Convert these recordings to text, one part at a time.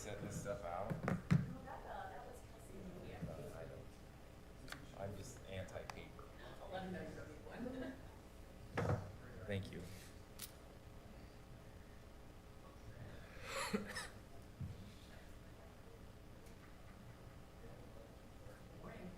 sent this stuff out. I don't. I'm just anti-paper. I'll let him know you don't need one. Thank you. Morning.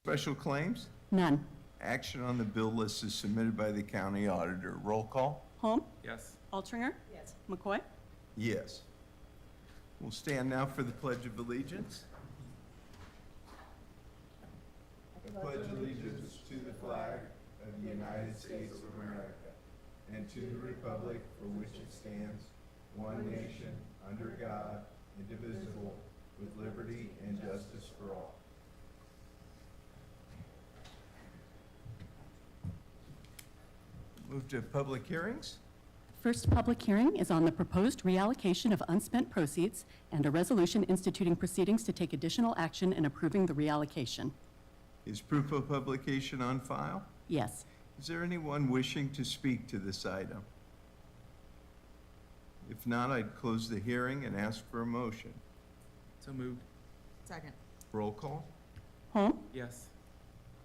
Special claims? None. Action on the bill list is submitted by the county auditor. Roll call? Holm? Yes. Altringer? Yes. McCoy? Yes. We'll stand now for the Pledge of Allegiance. I pledge allegiance to the flag of the United States of America and to the republic for which it stands, one nation, under God, indivisible, with liberty and justice for all. Move to public hearings. First public hearing is on the proposed reallocation of unspent proceeds and a resolution instituting proceedings to take additional action in approving the reallocation. Is proof of publication on file? Yes. Is there anyone wishing to speak to this item? If not, I'd close the hearing and ask for a motion. So moved. Second. Roll call? Holm? Yes.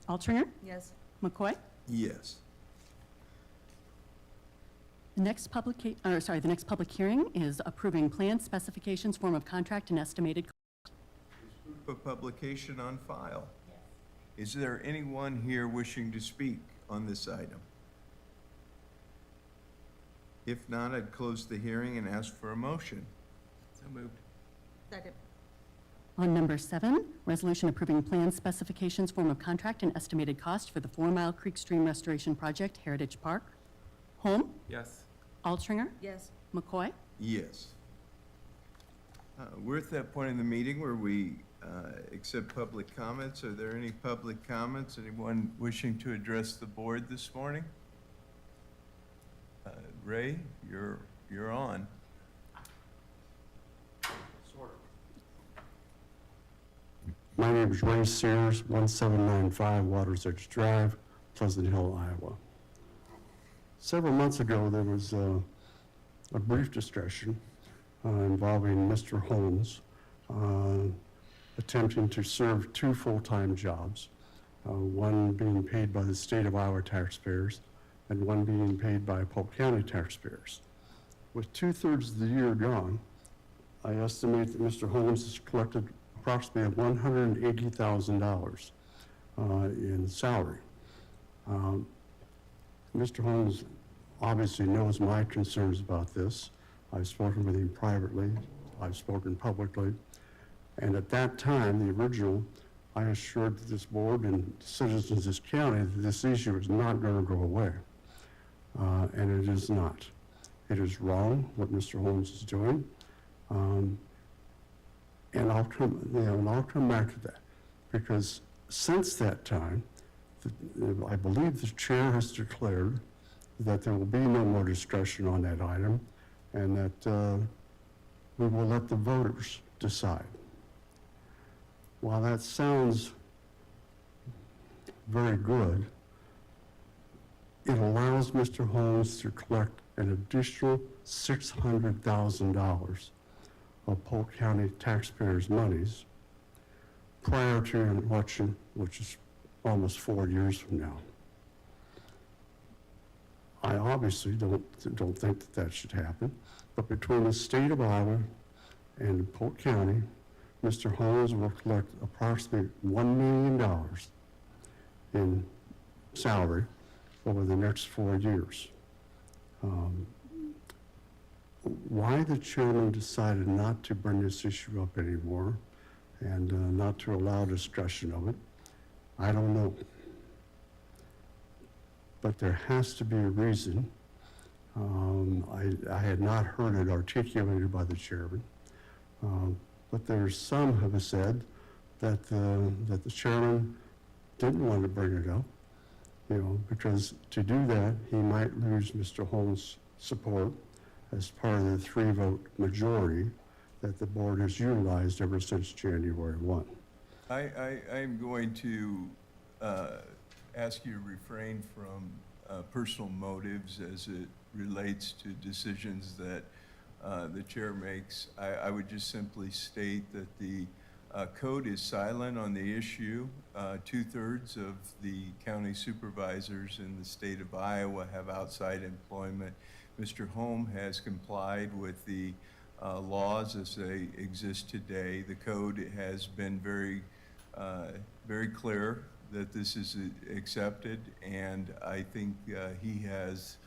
Altringer? Yes. McCoy? Yes. The next public hearing is approving plan specifications, form of contract, and estimated. Is proof of publication on file? Yes. Is there anyone here wishing to speak on this item? If not, I'd close the hearing and ask for a motion. So moved. Second. On number 7, resolution approving plan specifications, form of contract, and estimated cost for the 4 Mile Creek Stream Restoration Project, Heritage Park. Holm? Yes. Altringer? Yes. McCoy? Yes. We're at that point in the meeting where we accept public comments. Are there any public comments? Anyone wishing to address the board this morning? Ray, you're on. My name is Ray Sears, 1795 Waters Edge Drive, Pleasant Hill, Iowa. Several months ago, there was a brief discussion involving Mr. Holmes attempting to serve 2 full-time jobs, one being paid by the state of Iowa taxpayers and one being paid by Polk County taxpayers. With 2/3 of the year gone, I estimate that Mr. Holmes has collected approximately $180,000 in salary. Mr. Holmes obviously knows my concerns about this. I've spoken with him privately, I've spoken publicly, and at that time, the original, I assured this board and citizens of this county that this issue is not going to go away, and it is not. It is wrong what Mr. Holmes is doing. And I'll come back to that, because since that time, I believe the chair has declared that there will be no more discussion on that item, and that we will let the voters decide. While that sounds very good, it allows Mr. Holmes to collect an additional $600,000 of Polk County taxpayers' monies prior to an election, which is almost 4 years from now. I obviously don't think that should happen, but between the state of Iowa and Polk County, Mr. Holmes will collect approximately $1 million in salary over the next 4 years. Why the chairman decided not to bring this issue up anymore and not to allow discussion of it, I don't know. But there has to be a reason. I had not heard it articulated by the chairman, but there's some who have said that the chairman didn't want to bring it up, because to do that, he might lose Mr. Holmes' support as part of the 3-vote majority that the board has utilized ever since January 1. I'm going to ask you to refrain from personal motives as it relates to decisions that the chair makes. I would just simply state that the code is silent on the issue. 2/3 of the county supervisors in the state of Iowa have outside employment. Mr. Holmes has complied with the laws as they exist today. The code has been very clear that this is accepted, and I think he has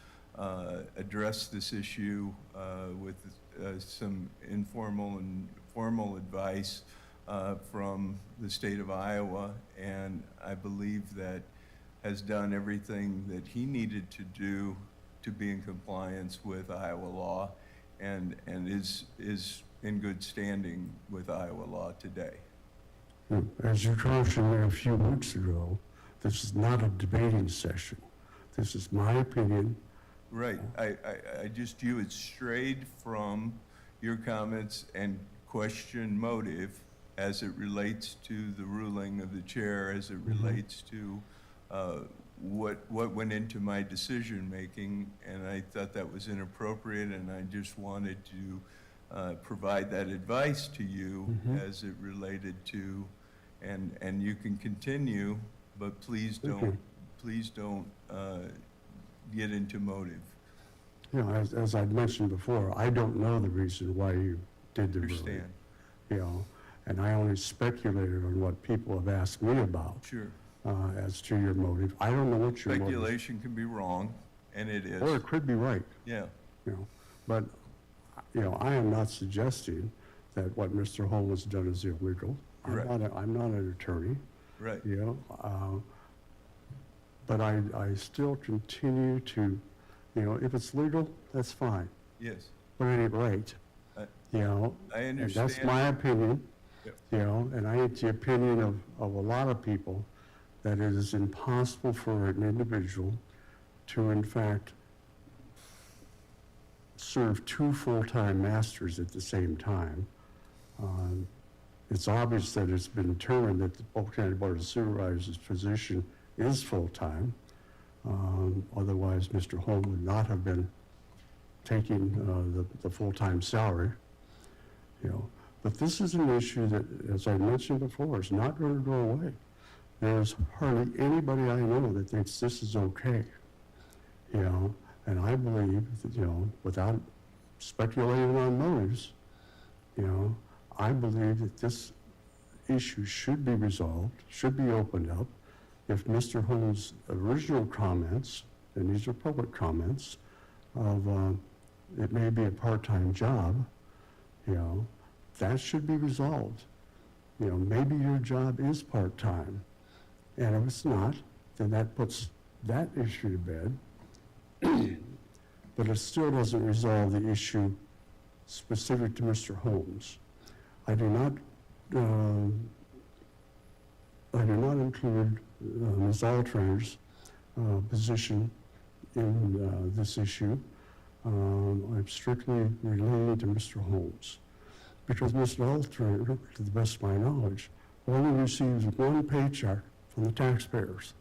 addressed this issue with some informal and formal advice from the state of Iowa, and I believe that has done everything that he needed to do to be in compliance with Iowa law, and is in good standing with Iowa law today. As you cautioned me a few weeks ago, this is not a debating session. This is my opinion. Right, I just, you had strayed from your comments and questioned motive as it relates to the ruling of the chair, as it relates to what went into my decision-making, and I thought that was inappropriate, and I just wanted to provide that advice to you as it related to, and you can continue, but please don't, get into motive. You know, as I've mentioned before, I don't know the reason why you did the ruling. Understand? You know, and I only speculated on what people have asked me about Sure. as to your motive. I don't know what your motive is. Speculation can be wrong, and it is. Or it could be right, Yeah, you know. But, you know, I am not suggesting that what Mr. Holm has done is illegal. Correct. I'm not an attorney, right. you know. But I still continue to, you know, if it's legal, that's fine. Yes, But it ain't right, I- you know. I And understand. that's my opinion, Yep. you know, and I think the opinion of a lot of people, that it is impossible for an individual to, in fact, serve two full-time masters at the same time. It's obvious that it's been determined that the Polk County Board of Supervisors position is full-time. Otherwise, Mr. Holm would not have been taking the full-time salary, you know. But this is an issue that, as I mentioned before, is not going to go away. There's hardly anybody I know that thinks this is okay, you know. And I believe that, you know, without speculating on motives, you know, I believe that this issue should be resolved, should be opened up. If Mr. Holmes' original comments, and these are public comments, of it may be a part-time job, you know, that should be resolved. You know, maybe your job is part-time, and if it's not, then that puts that issue to bed. But it still doesn't resolve the issue specific to Mr. Holmes. I do not include Ms. Alterner's position in this issue. I'm strictly related to Mr. Holmes, because Mr. Alterner, to the best of my knowledge, only receives one paycheck from the taxpayers.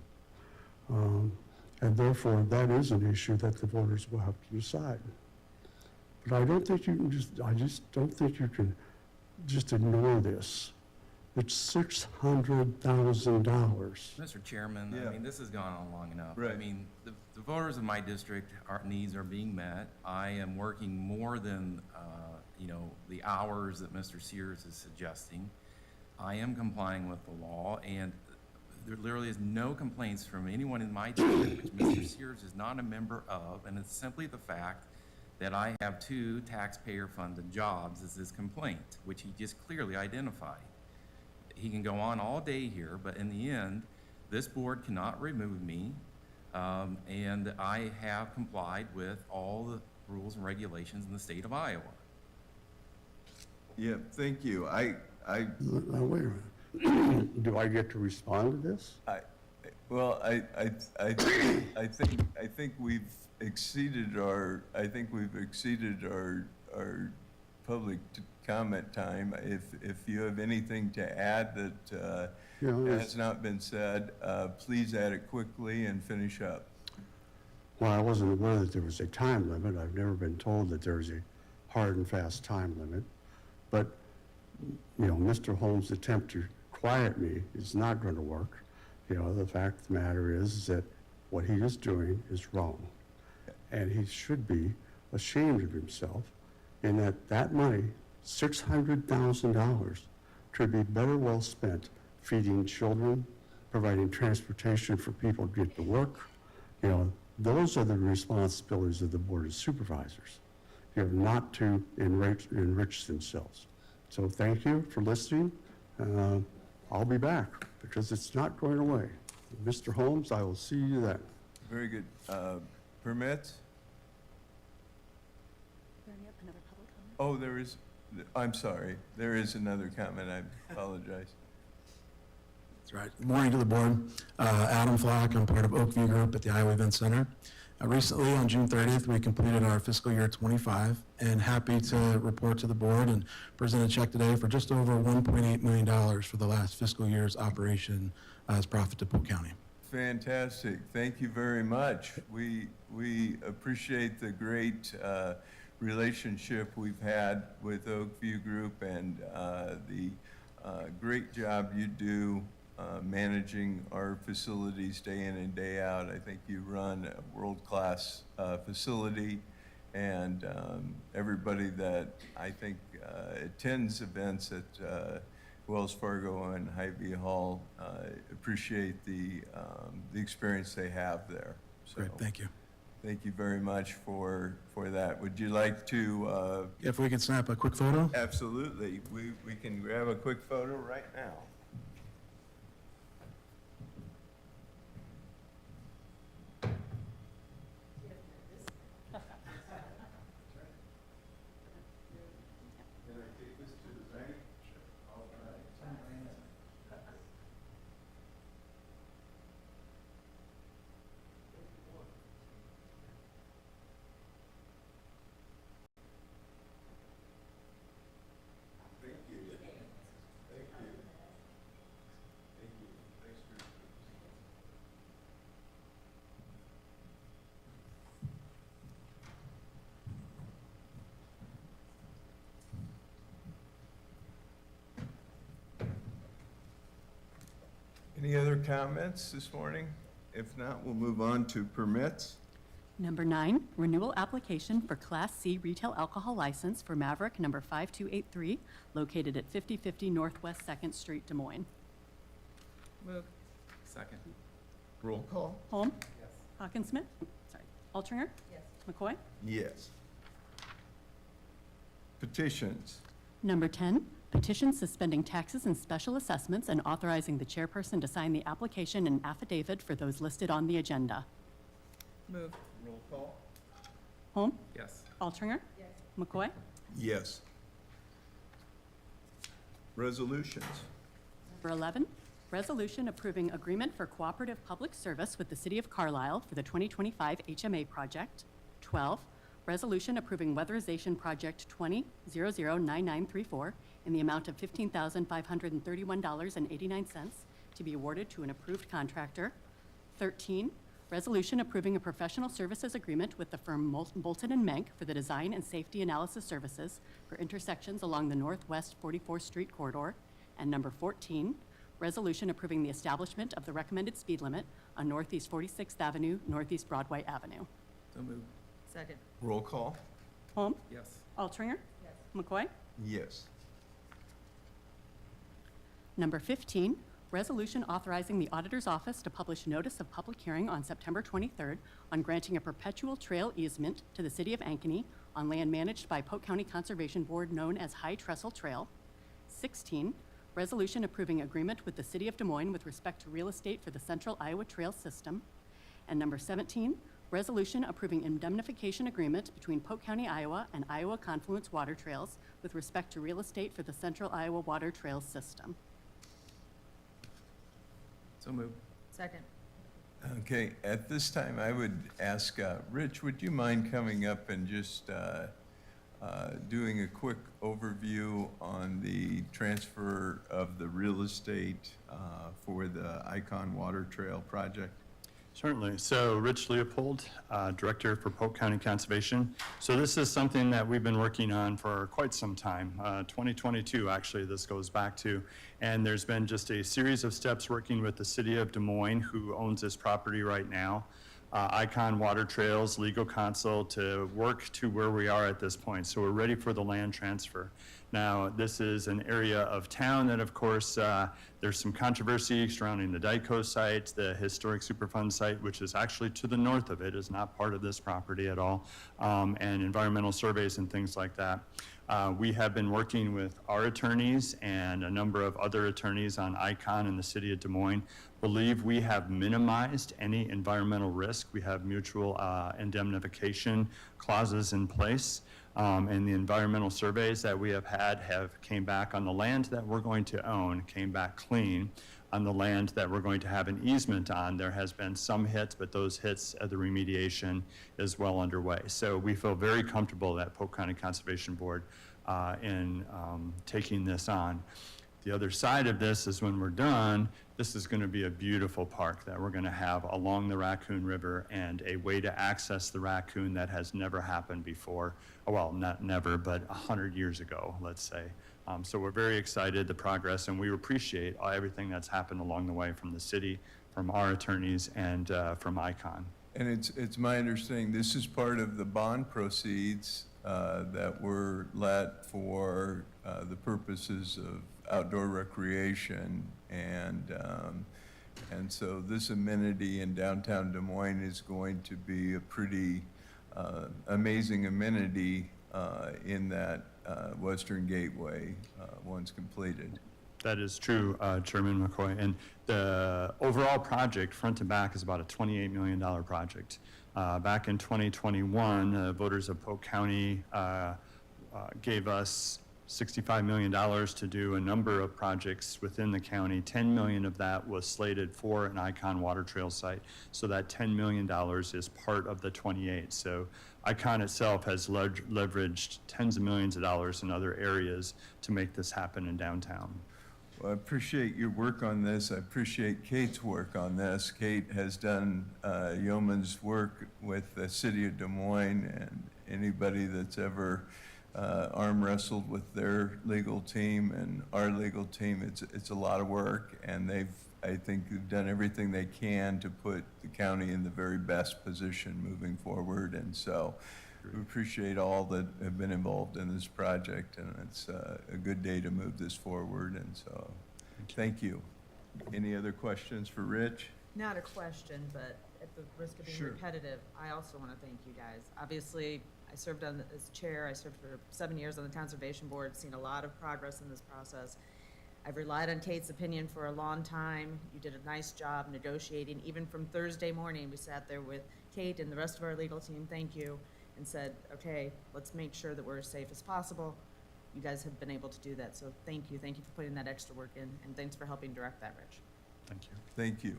And therefore, that is an issue that the voters will have to decide. But I don't think you can I just don't think you can just ignore this. It's $600,000. Mr. Chairman, Yeah. I mean, this has gone on long enough. I Right. mean, the voters in my district, our needs are being met. I am working more than, you know, the hours that Mr. Sears is suggesting. I am complying with the law, and there literally is no complaints from anyone in my district, which Mr. Sears is not a member of, and it's simply the fact that I have 2 taxpayer-funded jobs as his complaint, which he just clearly identified. He can go on all day here, but in the end, this board cannot remove me, and I have complied with all the rules and regulations in the state of Iowa. Yeah, thank you. Now, wait a minute. Do I get to respond to this? Well, I think we've exceeded our public comment time. If you have anything to add that Yeah, has not been said, please add it quickly and finish up. Well, I wasn't aware that there was a time limit. I've never been told that there's a hard and fast time limit. But, you know, Mr. Holmes' attempt to quiet me is not going to work. You know, the fact of the matter is that what he is doing is wrong. And he should be ashamed of himself in that money, $600,000, could be better well spent feeding children providing transportation for people to get to work. Those are the responsibilities of the Board of Supervisors, not to enrich themselves. So thank you for listening. I'll be back because it's not going away. Mr. Holmes, I will see you then. Very good. Permits? Oh, there is, I'm sorry, there is another comment. I apologize. That's right. Good morning to the board. Adam Flack, I'm part of Oakview Group at the Iowa Event Center. Recently, on June 30th, we completed our fiscal year 25, and happy to report to the board and present a check today for just over $1.8 million for the last fiscal year's operation as profit to Polk County. Fantastic. Thank you very much. We appreciate the great relationship we've had with Oakview Group and the great job you do managing our facilities day in and day out. I think you run a world-class facility, and everybody that I think attends events at Wells Fargo and Hy-Vee Hall appreciate the experience they have there. So, Great, thank you. thank you very much for that. Would you like to? If we could snap a quick photo? Absolutely. We can grab a quick photo right now. Can I take this to the bank? All right. Thank you. Thank you. Thank you. Thanks for. Any other comments this morning? If not, we'll move on to permits. Number 9, renewal application for Class C retail alcohol license for Maverick number 5283, located at 5050 Northwest 2nd Street, Des Moines. Move. Second. Roll call? Holm? Yes. Hawkinsmith? Sorry. Altringer? Yes. McCoy? Yes. Petitions. Number 10, petition suspending taxes and special assessments and authorizing the chairperson to sign the application and affidavit for those listed on the agenda. Move. Roll call? Holm? Yes. Altringer? Yes. McCoy? Yes. Resolutions. Number 11, resolution approving agreement for cooperative public service with the City of Carlisle for the 2025 HMA project. 12, resolution approving weatherization project 20009934 in the amount of $15,531.89 to be awarded to an approved contractor. 13, resolution approving a professional services agreement with the firm Bolton and Menk for the design and safety analysis services for intersections along the Northwest 44th Street corridor. And number 14, resolution approving the establishment of the recommended speed limit on Northeast 46th Avenue, Northeast Broadway Avenue. So moved. Second. Roll call? Holm? Yes. Altringer? Yes. McCoy? Yes. Number 15, resolution authorizing the auditor's office to publish notice of public hearing on September 23rd on granting a perpetual trail easement to the city of Ankeny on land managed by Polk County Conservation Board known as High Trestle Trail. 16, resolution approving agreement with the city of Des Moines with respect to real estate for the Central Iowa Trail System. And number 17, resolution approving indemnification agreement between Polk County, Iowa and Iowa Confluence Water Trails with respect to real estate for the Central Iowa Water Trails System. So moved. Second. Okay, at this time, I would ask, Rich, would you mind coming up and just doing a quick overview on the transfer of the real estate for the Icon Water Trail project? Certainly. So Rich Leopold, Director for Polk County Conservation. So this is something that we've been working on for quite some time. 2022, actually, this goes back to. And there's been just a series of steps working with the city of Des Moines, who owns this property right now. Icon Water Trails legal counsel to work to where we are at this point. So we're ready for the land transfer. Now, this is an area of town that, of course, there's some controversy surrounding the Dyko site, the historic Superfund site, which is actually to the north of it, is not part of this property at all, and environmental surveys and things like that. We have been working with our attorneys and a number of other attorneys on Icon in the city of Des Moines. Believe we have minimized any environmental risk. We have mutual indemnification clauses in place. And the environmental surveys that we have had came back on the land that we're going to own, came back clean. On the land that we're going to have an easement on, there has been some hits, but those hits, the remediation is well underway. So we feel very comfortable at Polk County Conservation Board in taking this on. The other side of this is when we're done, this is going to be a beautiful park that we're going to have along the Raccoon River and a way to access the Raccoon that has never happened before. Well, not never, but 100 years ago, let's say. So we're very excited, the progress, and we appreciate everything that's happened along the way from the city, from our attorneys, and from Icon. And it's my understanding this is part of the bond proceeds that were let for the purposes of outdoor recreation, and so this amenity in downtown Des Moines is going to be a pretty amazing amenity in that Western Gateway once completed. That is true, Chairman McCoy. And the overall project, front to back, is about a $28 million project. Back in 2021, voters of Polk County gave us $65 million to do a number of projects within the county. $10 million of that was slated for an Icon Water Trail site. So that $10 million is part of the 28. So Icon itself has leveraged tens of millions of dollars in other areas to make this happen in downtown. Well, I appreciate your work on this. I appreciate Kate's work on this. Kate has done yeoman's work with the city of Des Moines, and anybody that's ever arm wrestled with their legal team and our legal team, it's a lot of work, and I think they've done everything they can to put the county in the very best position moving forward. And so we appreciate all that have been involved in this project, and it's a good day to move this forward. And so thank you. Any other questions for Rich? Not a question, but at the risk of being Sure. repetitive, I also want to thank you guys. Obviously, I served as chair. I served for 7 years on the Conservation Board, seen a lot of progress in this process. I've relied on Kate's opinion for a long time. You did a nice job negotiating. Even from Thursday morning, we sat there with Kate and the rest of our legal team, thank you, and said, okay, let's make sure that we're as safe as possible. You guys have been able to do that, so thank you. Thank you for putting that extra work in, and thanks for helping direct that, Rich. Thank you. Thank you.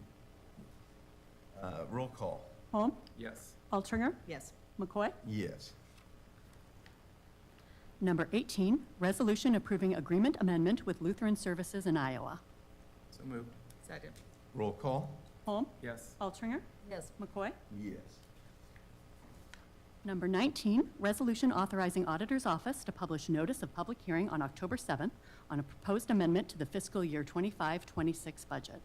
Roll call. Holm? Yes. Altringer? Yes. McCoy? Yes. Number 18, resolution approving agreement amendment with Lutheran Services in Iowa. So moved. Second. Roll call. Holm? Yes. Altringer? Yes. McCoy? Yes. Number 19, resolution authorizing auditor's office to publish notice of public hearing on October 7th on a proposed amendment to the fiscal year 25-26 budget.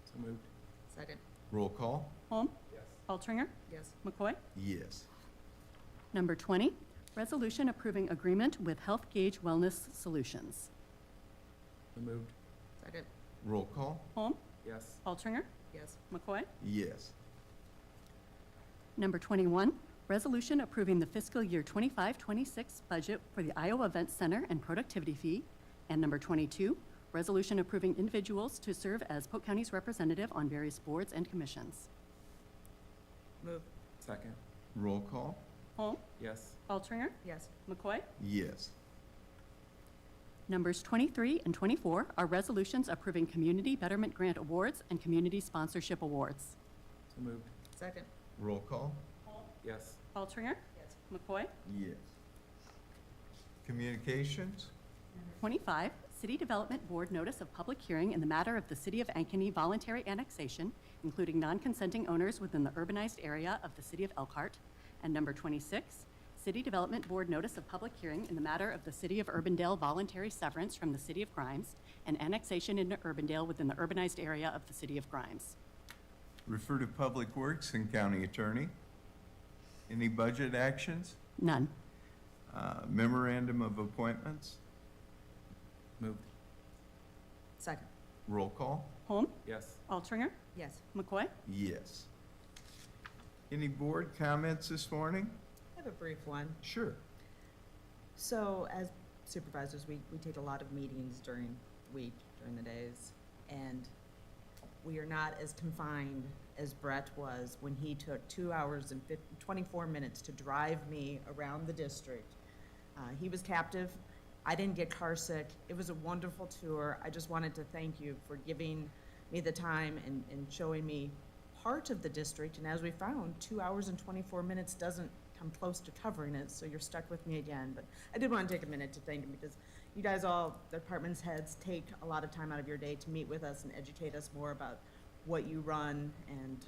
So moved. Second. Roll call. Holm? Yes. Altringer? Yes. McCoy? Yes. Number 20, resolution approving agreement with Health Gauge Wellness Solutions. So moved. Second. Roll call. Holm? Yes. Altringer? Yes. McCoy? Yes. Number 21, resolution approving the fiscal year 25-26 budget for the Iowa Event Center and productivity fee. And number 22, resolution approving individuals to serve as Polk County's representative on various boards and commissions. Move. Second. Roll call. Holm? Yes. Altringer? Yes. McCoy? Yes. Numbers 23 and 24 are resolutions approving community betterment grant awards and community sponsorship awards. So moved. Second. Roll call. Yes. Altringer? Yes. McCoy? Yes. Communications? 25, City Development Board notice of public hearing in the matter of the City of Ankeny voluntary annexation, including non-consenting owners within the urbanized area of the City of Elkhart. And number 26, City Development Board notice of public hearing in the matter of the City of Urbandale voluntary severance from the City of Grimes and annexation into Urbandale within the urbanized area of the City of Grimes. Refer to Public Works and County Attorney. Any budget actions? None. Memorandum of appointments? Moved. Second. Roll call? Holm? Yes. Altringer? Yes. McCoy? Yes. Any board comments this morning? I have a brief one. Sure. So as supervisors, we take a lot of meetings during the week, during the days, and we are not as confined as Brett was when he took 2 hours and 24 minutes to drive me around the district. He was captive. I didn't get car sick. It was a wonderful tour. I just wanted to thank you for giving me the time and showing me part of the district. And as we found, 2 hours and 24 minutes doesn't come close to covering it, so you're stuck with me again. But I did want to take a minute to thank him because you guys all, the department's heads, take a lot of time out of your day to meet with us and educate us more about what you run and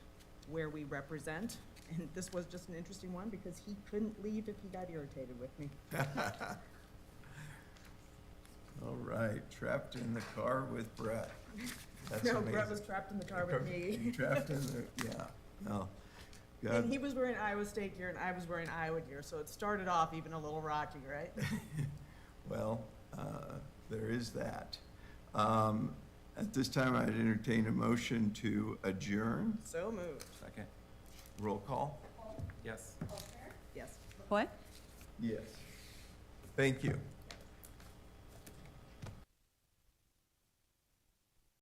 where we represent. And this was just an interesting one because he couldn't leave if he got irritated with me. All right, trapped in the car with Brett. That's No, amazing. Brett was trapped in the car with me. Trapped in the, yeah, no. And God, he was wearing Iowa State gear and I was wearing Iowa gear, so it started off even a little rocky, right? well, there is that. At this time, I'd entertain a motion to adjourn. So moved. Second. Roll call? Yes. Yes. McCoy? Yes. Thank you.